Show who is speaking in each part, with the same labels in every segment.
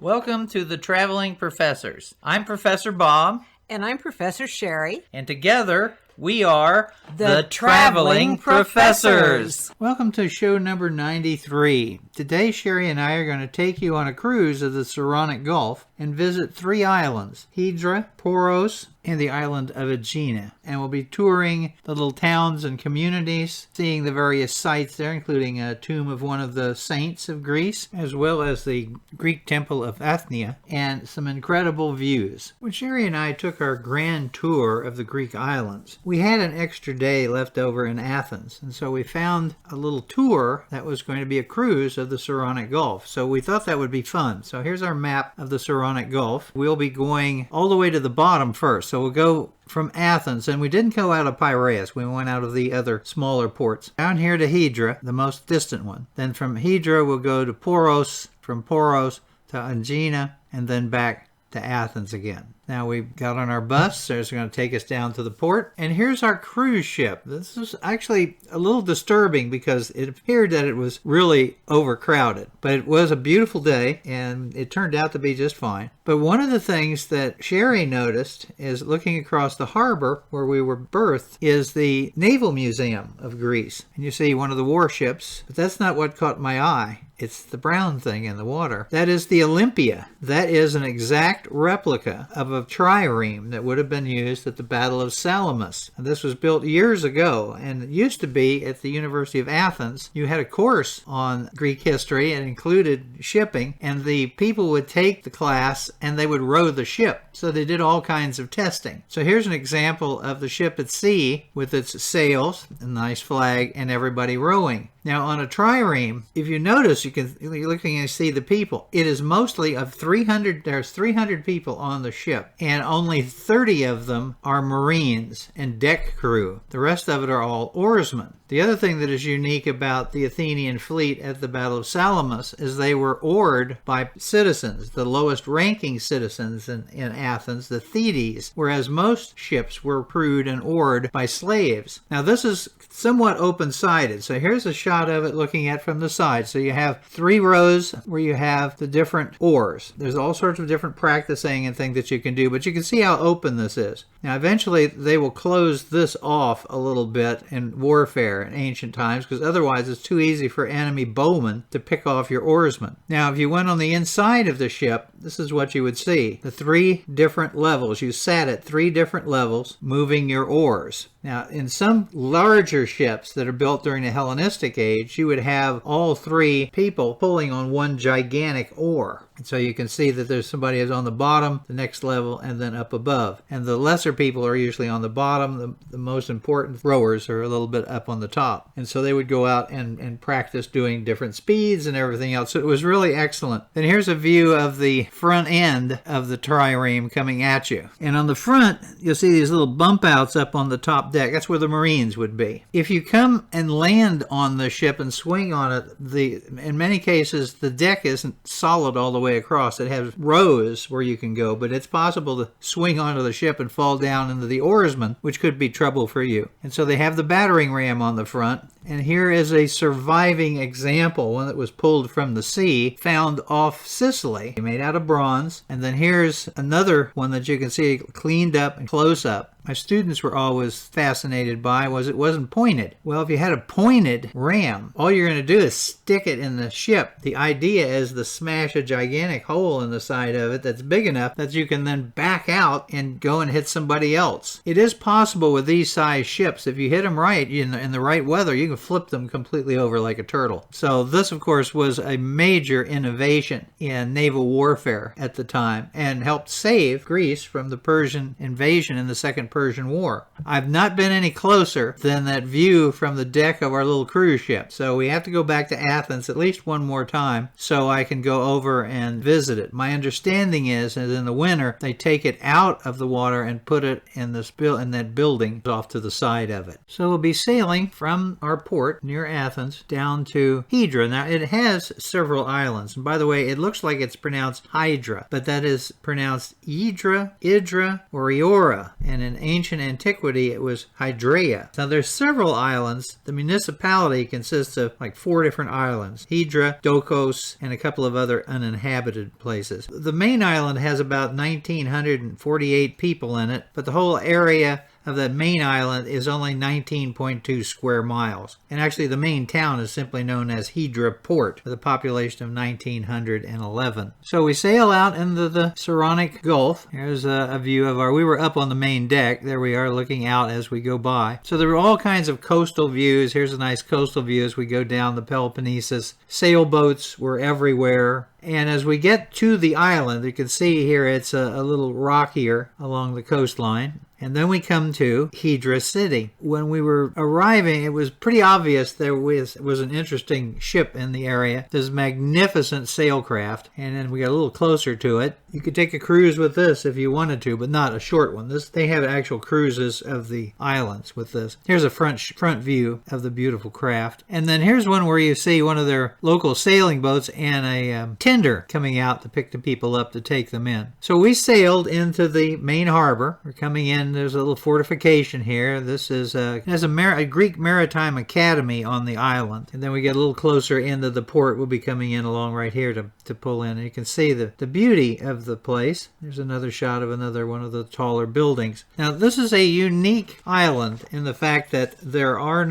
Speaker 1: Welcome to the Traveling Professors. I'm Professor Bob.
Speaker 2: And I'm Professor Sherry.
Speaker 1: And together we are
Speaker 2: the Traveling Professors.
Speaker 1: Welcome to show number 93. Today Sherry and I are going to take you on a cruise of the Saronic Gulf and visit 3 islands, Hydra, Poros, and the island of Aegina. And we'll be touring the little towns and communities, seeing the various sites there, including a tomb of one of the saints of Greece, as well as the Greek Temple of Athena, and some incredible views. When Sherry and I took our grand tour of the Greek islands, we had an extra day left over in Athens, and so we found a little tour that was going to be a cruise of the Saronic Gulf. So we thought that would be fun. So here's our map of the Saronic Gulf. We'll be going all the way to the bottom first. So we'll go from Athens, and we didn't go out of Piraeus. We went out of the other smaller ports. Down here to Hydra, the most distant one. Then from Hydra, we'll go to Poros, from Poros to Aegina, and then back to Athens again. Now we got on our bus, so it's going to take us down to the port. And here's our cruise ship. This is actually a little disturbing because it appeared that it was really overcrowded. But it was a beautiful day, and it turned out to be just fine. But one of the things that Sherry noticed is looking across the harbor where we were berthed is the Naval Museum of Greece. And you see one of the warships, but that's not what caught my eye. It's the brown thing in the water. That is the Olympia. That is an exact replica of a trireme that would have been used at the Battle of Salamis. And this was built years ago, and it used to be at the University of Athens. You had a course on Greek history. It included shipping, and the people would take the class and they would row the ship. So they did all kinds of testing. So here's an example of the ship at sea with its sails, a nice flag, and everybody rowing. Now on a trireme, if you notice, you're looking and see the people. It is mostly of 300, there's 300 people on the ship, and only 30 of them are Marines and deck crew. The rest of it are all oarsmen. The other thing that is unique about the Athenian fleet at the Battle of Salamis is they were oared by citizens, the lowest ranking citizens in Athens, the Thetes, whereas most ships were crewed and oared by slaves. Now this is somewhat open-sided, so here's a shot of it looking at from the side. So you have 3 rows where you have the different oars. There's all sorts of different practicing and things that you can do, but you can see how open this is. Now eventually they will close this off a little bit in warfare in ancient times, because otherwise it's too easy for enemy bowmen to pick off your oarsmen. Now if you went on the inside of the ship, this is what you would see. The 3 different levels. You sat at 3 different levels moving your oars. Now, in some larger ships that are built during the Hellenistic age, you would have all 3 people pulling on one gigantic oar. And so you can see that there's somebody who's on the bottom, the next level, and then up above. And the lesser people are usually on the bottom. The most important rowers are a little bit up on the top. And so they would go out and practice doing different speeds and everything else. So it was really excellent. And here's a view of the front end of the trireme coming at you. And on the front, you'll see these little bump outs up on the top deck. That's where the Marines would be. If you come and land on the ship and swing on it, in many cases, the deck isn't solid all the way across. It has rows where you can go, but it's possible to swing onto the ship and fall down into the oarsmen, which could be trouble for you. And so they have the battering ram on the front. And here is a surviving example, one that was pulled from the sea, found off Sicily, made out of bronze. And then here's another one that you can see cleaned up and close up. My students were always fascinated by was it wasn't pointed. Well, if you had a pointed ram, all you're going to do is stick it in the ship. The idea is to smash a gigantic hole in the side of it that's big enough that you can then back out and go and hit somebody else. It is possible with these size ships, if you hit them right in the right weather, you can flip them completely over like a turtle. So this, of course, was a major innovation in naval warfare at the time and helped save Greece from the Persian invasion in the Second Persian War. I've not been any closer than that view from the deck of our little cruise ship. So we have to go back to Athens at least one more time so I can go over and visit it. My understanding is that in the winter they take it out of the water and put it in that building off to the side of it. So we'll be sailing from our port near Athens down to Hydra. Now, it has several islands. And by the way, it looks like it's pronounced Hydra, but that is pronounced Hydra, Idra, or Iora. And in ancient antiquity, it was Hydrea. Now, there's several islands. The municipality consists of like 4 different islands: Hydra, Dokos, and a couple of other uninhabited places. The main island has about 1,948 people in it, but the whole area of that main island is only 19.2 square miles. And actually the main town is simply known as Hydra Port, with a population of 1,911. So we sail out into the Saronic Gulf. Here's a view of we were up on the main deck. There we are looking out as we go by. So there were all kinds of coastal views. Here's a nice coastal view as we go down the Peloponnesus. Sailboats were everywhere. And as we get to the island, you can see here it's a little rockier along the coastline. And then we come to Hydra City. When we were arriving, it was pretty obvious there was an interesting ship in the area. This magnificent sailcraft. And then we got a little closer to it. You could take a cruise with this if you wanted to, but not a short one. They have actual cruises of the islands with this. Here's a front view of the beautiful craft. And then here's one where you see one of their local sailing boats and a tender coming out to pick the people up to take them in. So we sailed into the main harbor. We're coming in. There's a little fortification here. This is it has a Greek maritime academy on the island. And then we get a little closer into the port. We'll be coming in along right here to pull in. And you can see the beauty of the place. There's another shot of another one of the taller buildings. Now, this is a unique island in the fact that there are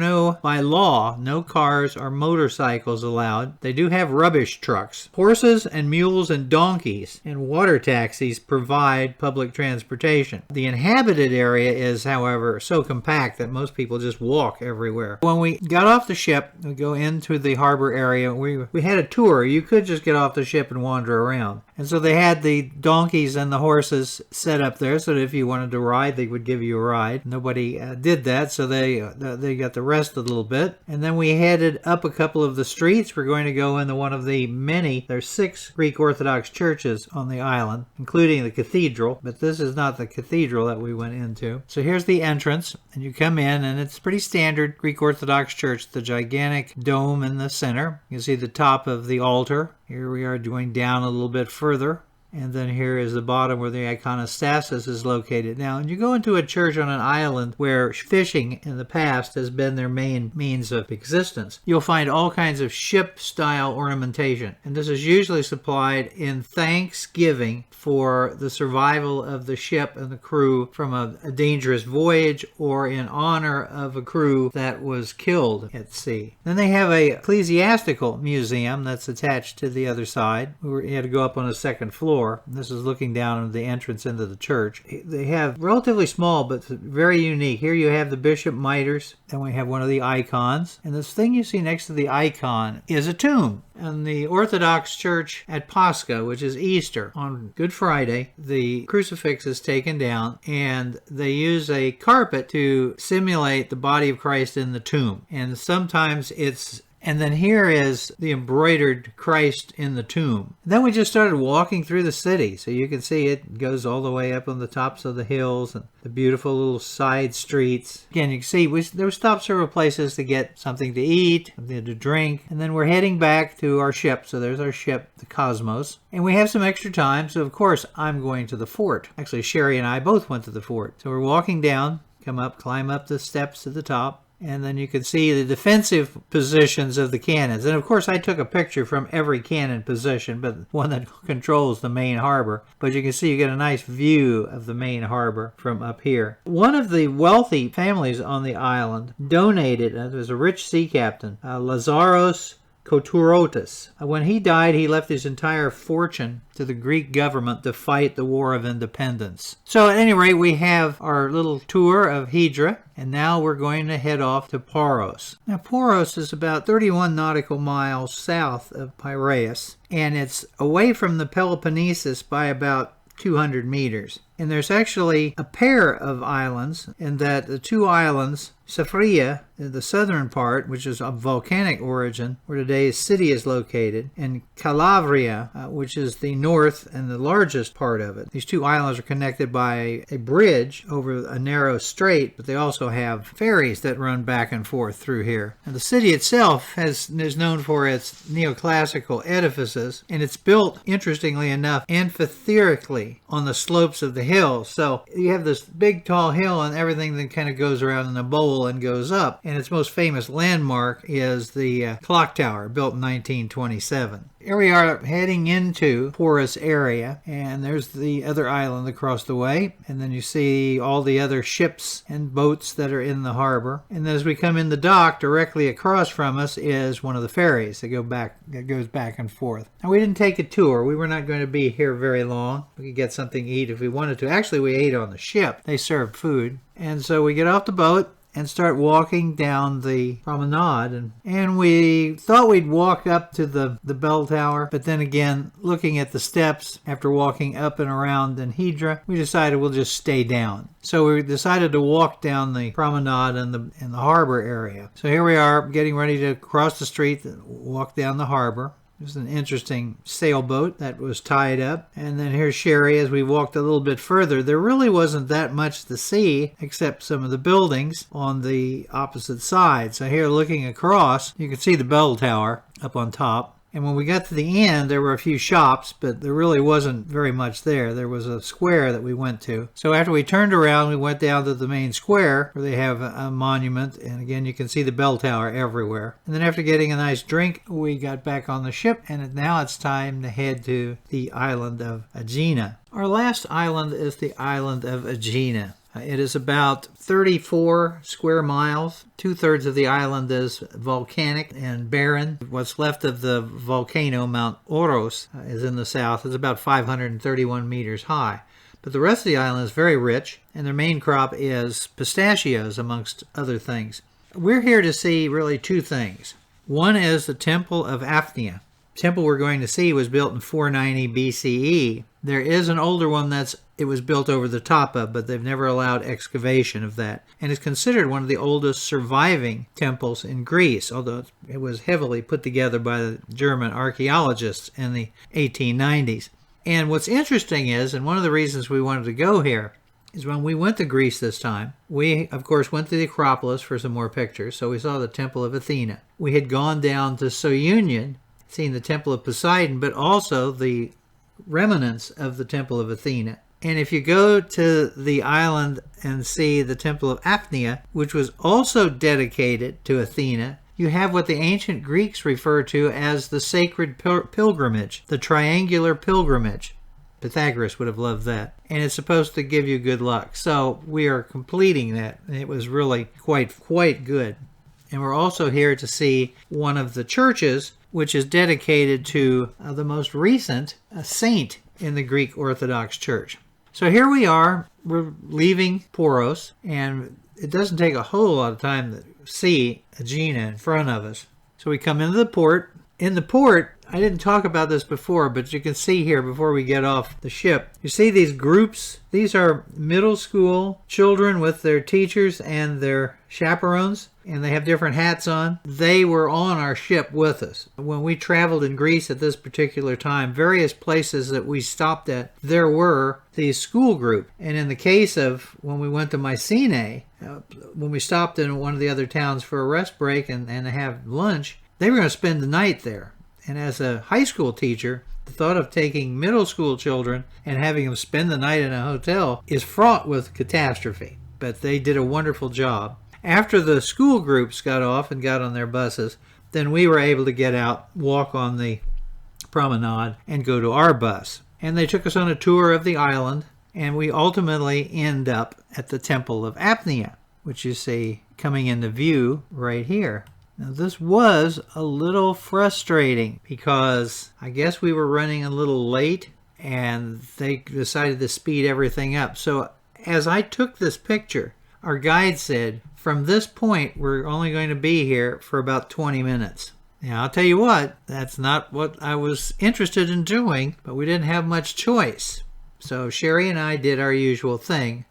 Speaker 1: by law, no cars or motorcycles allowed. They do have rubbish trucks. Horses and mules and donkeys and water taxis provide public transportation. The inhabited area is, however, so compact that most people just walk everywhere. When we got off the ship, we go into the harbor area. We had a tour. You could just get off the ship and wander around. And so they had the donkeys and the horses set up there so that if you wanted to ride, they would give you a ride. Nobody did that, so they got to rest a little bit. And then we headed up a couple of the streets. We're going to go into one of the there's 6 Greek Orthodox churches on the island, including the cathedral, but this is not the cathedral that we went into. So here's the entrance, and you come in, and it's pretty standard Greek Orthodox church, the gigantic dome in the center. You can see the top of the altar. Here we are going down a little bit further. And then here is the bottom where the iconostasis is located. Now, when you go into a church on an island where fishing in the past has been their main means of existence, you'll find all kinds of ship-style ornamentation. And this is usually supplied in thanksgiving for the survival of the ship and the crew from a dangerous voyage, or in honor of a crew that was killed at sea. Then they have a ecclesiastical museum that's attached to the other side. We had to go up on a second floor. This is looking down at the entrance into the church. They have relatively small but very unique. Here you have the bishop mitres. Then we have one of the icons. And this thing you see next to the icon is a tomb. In the Orthodox Church at Pascha, which is Easter, on Good Friday, the crucifix is taken down and they use a carpet to simulate the body of Christ in the tomb. And sometimes and then here is the embroidered Christ in the tomb. Then we just started walking through the city. So you can see it goes all the way up on the tops of the hills and the beautiful little side streets. Again, you can see we stopped several places to get something to eat, something to drink. And then we're heading back to our ship. So there's our ship, the Cosmos. And we have some extra time. So, of course, I'm going to the fort. Actually, Sherry and I both went to the fort. So we're walking down, climb up the steps to the top. And then you can see the defensive positions of the cannons. And of course, I took a picture from every cannon position, but one that controls the main harbor. But you can see you get a nice view of the main harbor from up here. One of the wealthy families on the island donated, it was a rich sea captain, Lazaros Kotourotis. When he died, he left his entire fortune to the Greek government to fight the War of Independence. So at any rate, we have our little tour of Hydra, and now we're going to head off to Poros. Now, Poros is about 31 nautical miles south of Piraeus, and it's away from the Peloponnesus by about 200 meters. And there's actually a pair of islands in that the two islands, Saphria, the southern part, which is of volcanic origin, where today's city is located, and Calabria, which is the north and the largest part of it. These two islands are connected by a bridge over a narrow strait, but they also have ferries that run back and forth through here. And the city itself is known for its neoclassical edifices, and it's built, interestingly enough, amphitheatrically on the slopes of the hills. So you have this big tall hill and everything that kind of goes around in a bowl and goes up. And its most famous landmark is the clock tower, built in 1927. Here we are heading into Poros area, and there's the other island across the way, and then you see all the other ships and boats that are in the harbor. And as we come in the dock, directly across from us is one of the ferries that goes back and forth. Now, we didn't take a tour. We were not going to be here very long. We could get something to eat if we wanted to. Actually, we ate on the ship. They served food. And so we get off the boat and start walking down the promenade, and we thought we'd walk up to the bell tower, but then again, looking at the steps after walking up and around in Hydra, we decided we'll just stay down. So we decided to walk down the promenade in the harbor area. So here we are getting ready to cross the street and walk down the harbor. There's an interesting sailboat that was tied up. And then here's Sherry as we walked a little bit further. There really wasn't that much to see except some of the buildings on the opposite side. So here looking across, you can see the bell tower up on top. And when we got to the end, there were a few shops, but there really wasn't very much there. There was a square that we went to. So after we turned around, we went down to the main square where they have a monument. And again, you can see the bell tower everywhere. And then after getting a nice drink, we got back on the ship. And now it's time to head to the island of Aegina. Our last island is the island of Aegina. It is about 34 square miles. 2/3 of the island is volcanic and barren. What's left of the volcano, Mount Poros, is in the south. It's about 531 meters high. But the rest of the island is very rich, and their main crop is pistachios, amongst other things. We're here to see really two things. One is the Temple of Athena. The temple we're going to see was built in 490 BCE. There is an older one it was built over the top of, but they've never allowed excavation of that. And it's considered one of the oldest surviving temples in Greece, although it was heavily put together by the German archaeologists in the 1890s. And what's interesting is, and one of the reasons we wanted to go here, is when we went to Greece this time, we, of course, went to the Acropolis for some more pictures. So we saw the Temple of Athena. We had gone down to Sounion, seen the Temple of Posiedon, but also the remnants of the Temple of Athena. And if you go to the island and see the Temple of Athena, which was also dedicated to Athena, you have what the ancient Greeks refer to as the sacred pilgrimage, the triangular pilgrimage. Pythagoras would have loved that. And it's supposed to give you good luck. So we are completing that. And it was really quite good. And we're also here to see one of the churches, which is dedicated to the most recent saint in the Greek Orthodox Church. So here we are. We're leaving Poros, and it doesn't take a whole lot of time to see Aegina in front of us. So we come into the port. In the port, I didn't talk about this before, but you can see here before we get off the ship, you see these groups. These are middle school children with their teachers and their chaperones, and they have different hats on. They were on our ship with us. When we traveled in Greece at this particular time, various places that we stopped at, there were these school group. And in the case of when we went to Mycenae, when we stopped in one of the other towns for a rest break and to have lunch, they were going to spend the night there. And as a high school teacher, the thought of taking middle school children and having them spend the night in a hotel is fraught with catastrophe. But they did a wonderful job. After the school groups got off and got on their buses, then we were able to get out, walk on the promenade, and go to our bus. And they took us on a tour of the island, and we ultimately end up at the Temple of Athena, which you see coming into view right here. Now, this was a little frustrating because I guess we were running a little late and they decided to speed everything up. So as I took this picture, our guide said, from this point, we're only going to be here for about 20 minutes. Now, I'll tell you what, that's not what I was interested in doing, but we didn't have much choice. So Sherry and I did our usual thing.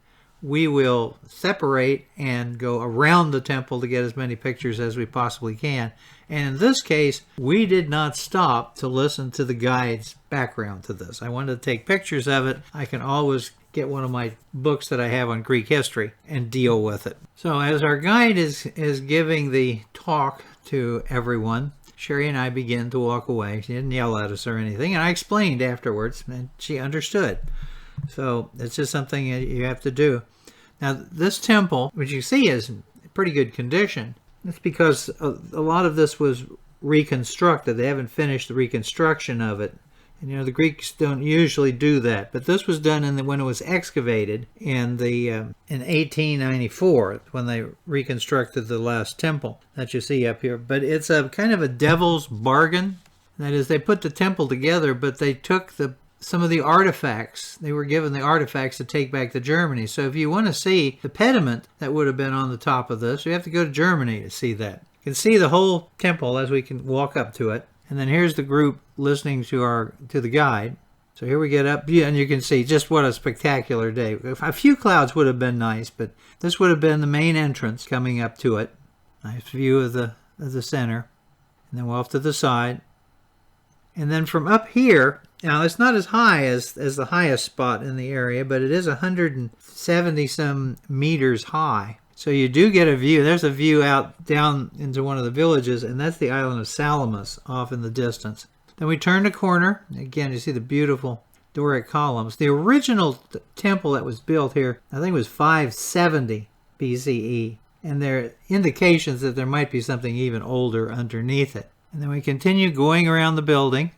Speaker 1: We will separate and go around the temple to get as many pictures as we possibly can. And in this case, we did not stop to listen to the guide's background to this. I wanted to take pictures of it. I can always get one of my books that I have on Greek history and deal with it. So as our guide is giving the talk to everyone, Sherry and I began to walk away. She didn't yell at us or anything, and I explained afterwards, and she understood. So it's just something you have to do. Now, this temple, which you see is in pretty good condition. It's because a lot of this was reconstructed. They haven't finished the reconstruction of it. And, the Greeks don't usually do that. But this was done when it was excavated in 1894, when they reconstructed the last temple that you see up here. But it's a kind of a devil's bargain. That is, they put the temple together, but they took some of the artifacts. They were given the artifacts to take back to Germany. So if you want to see the pediment that would have been on the top of this, you have to go to Germany to see that. You can see the whole temple as we can walk up to it. And then here's the group listening to the guide. So here we get up, and you can see just what a spectacular day. A few clouds would have been nice, but this would have been the main entrance coming up to it. Nice view of the center. And then we're off to the side. And then from up here, now it's not as high as the highest spot in the area, but it is 170 some meters high. So you do get a view. There's a view out down into one of the villages, and that's the island of Salamis off in the distance. Then we turn the corner. Again, you see the beautiful Doric columns. The original temple that was built here, I think it was 570 BCE, and there are indications that there might be something even older underneath it. And then we continue going around the building.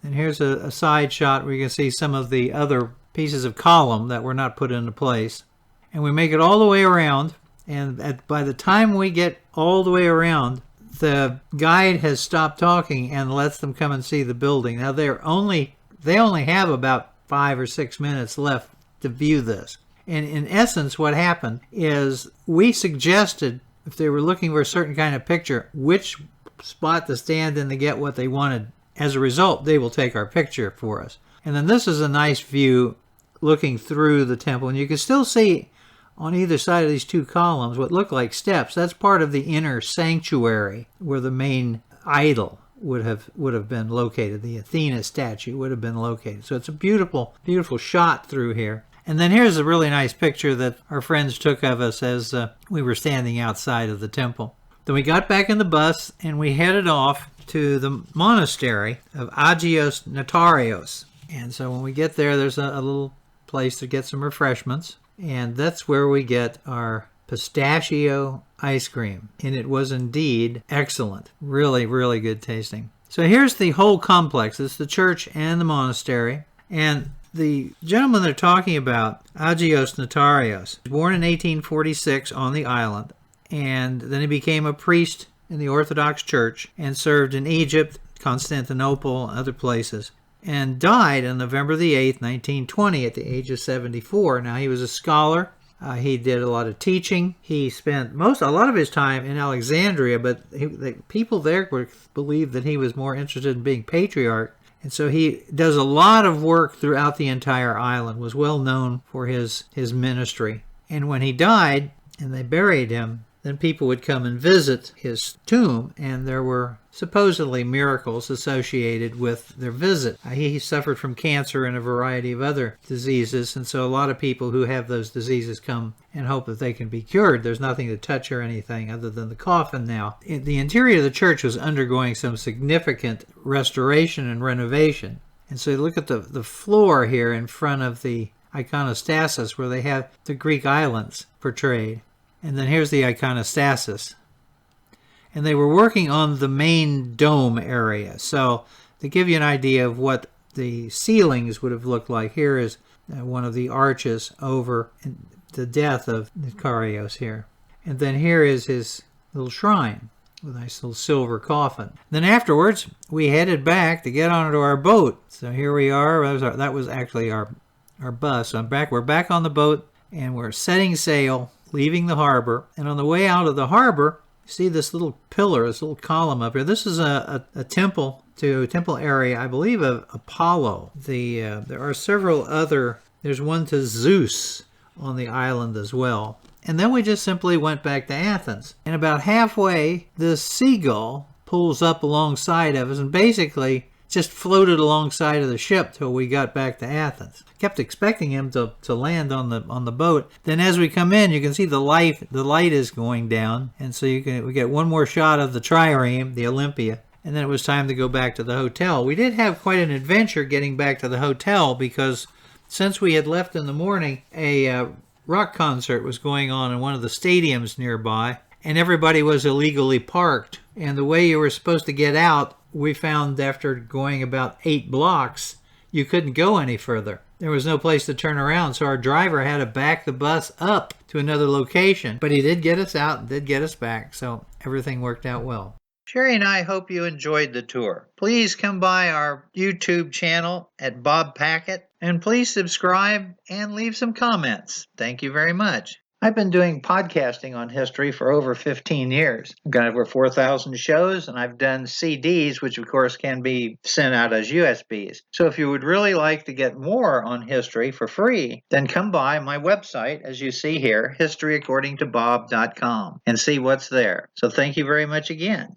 Speaker 1: And here's a side shot where you can see some of the other pieces of column that were not put into place. And we make it all the way around. And by the time we get all the way around, the guide has stopped talking and lets them come and see the building. Now they only have about 5 or 6 minutes left to view this. And in essence, what happened is we suggested, if they were looking for a certain kind of picture, which spot to stand in to get what they wanted. As a result, they will take our picture for us. And then this is a nice view looking through the temple. And you can still see on either side of these two columns what look like steps. That's part of the inner sanctuary where the main idol would have been located. The Athena statue would have been located. So it's a beautiful, beautiful shot through here. And then here's a really nice picture that our friends took of us as we were standing outside of the temple. Then we got back in the bus and we headed off to the monastery of Agios Notarios. And so when we get there, there's a little place to get some refreshments. And that's where we get our pistachio ice cream. And it was indeed excellent. Really, really good tasting. So here's the whole complex. It's the church and the monastery. And the gentleman they're talking about, Agios Notarios, was born in 1846 on the island. And then he became a priest in the Orthodox Church and served in Egypt, Constantinople, other places, and died on November the 8th, 1920 at the age of 74. Now, he was a scholar. He did a lot of teaching. He spent a lot of his time in Alexandria, but the people there believed that he was more interested in being patriarch. And so he does a lot of work throughout the entire island, was well known for his ministry. And when he died and they buried him, then people would come and visit his tomb, and there were supposedly miracles associated with their visit. He suffered from cancer and a variety of other diseases, and so a lot of people who have those diseases come and hope that they can be cured. There's nothing to touch or anything other than the coffin now. The interior of the church was undergoing some significant restoration and renovation. And so you look at the floor here in front of the iconostasis where they have the Greek islands portrayed. And then here's the iconostasis. And they were working on the main dome area. So to give you an idea of what the ceilings would have looked like, here is one of the arches over the death of Nikarios here. And then here is his little shrine with a nice little silver coffin. Then afterwards, we headed back to get onto our boat. So here we are. That was actually our bus. So we're back on the boat, and we're setting sail, leaving the harbor. And on the way out of the harbor, you see this little pillar, this little column up here. This is a temple to temple area, I believe, of Apollo. There are several other, there's one to Zeus on the island as well. And then we just simply went back to Athens. And about halfway, this seagull pulls up alongside of us and basically just floated alongside of the ship till we got back to Athens. Kept expecting him to land on the boat. Then as we come in, you can see the light is going down, and so we get one more shot of the Trireme, the Olympia, and then it was time to go back to the hotel. We did have quite an adventure getting back to the hotel because since we had left in the morning, a rock concert was going on in one of the stadiums nearby, and everybody was illegally parked. And the way you were supposed to get out, we found after going about 8 blocks, you couldn't go any further. There was no place to turn around, so our driver had to back the bus up to another location. But he did get us out and did get us back, so everything worked out well. Sherry and I hope you enjoyed the tour. Please come by our YouTube channel at Bob Packett, and please subscribe and leave some comments. Thank you very much. I've been doing podcasting on history for over 15 years. I've got over 4,000 shows, and I've done CDs, which of course can be sent out as USBs. So if you would really like to get more on history for free, then come by my website, as you see here, historyaccordingtobob.com, and see what's there. So thank you very much again.